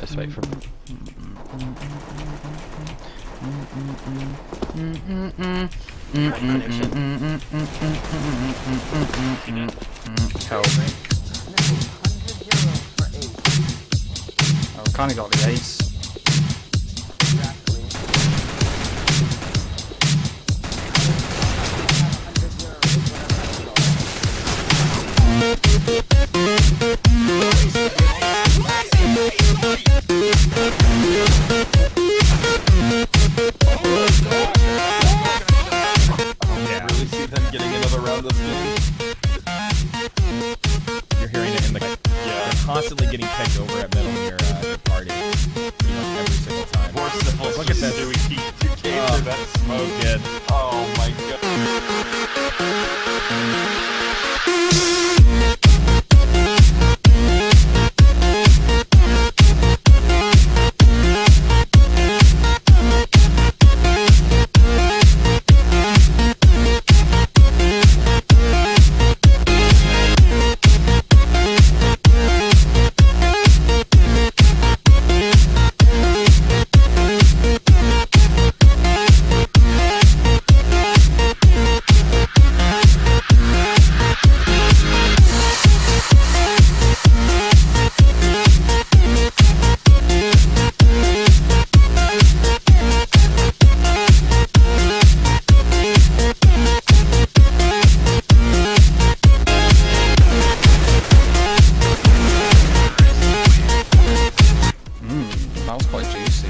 Just wait for him. Help. Oh, kinda got the ace. Really see them getting another round of this. You're hearing it in the They're constantly getting pegged over at Metal Gear party. Pretty much every single time. Look at this. You came through that smoke. Kid. Oh my god. That was quite juicy.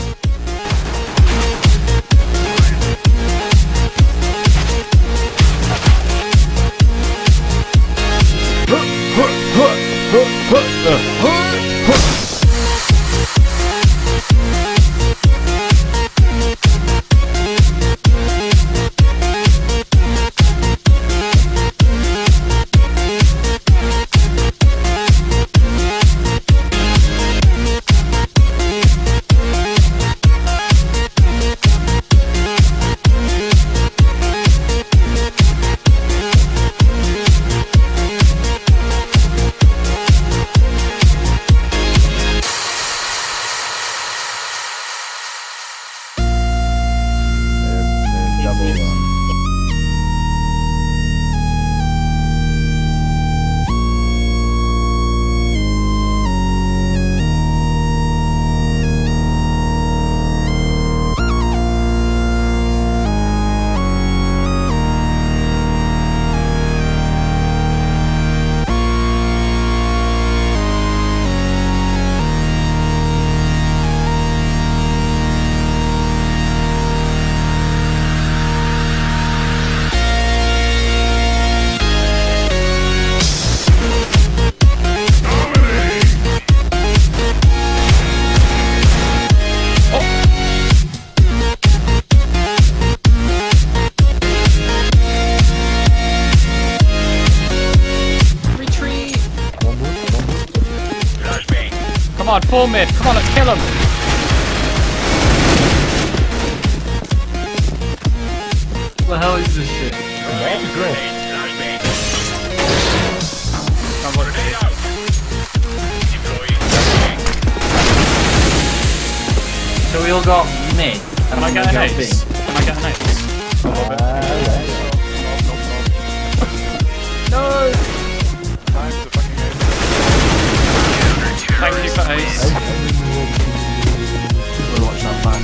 Come on, full mid. Come on, let's kill him. What the hell is this shit? Come on, So we all got mid. Can I get an ace? Can I get an ace? No! Thank you for ace. We'll watch that back.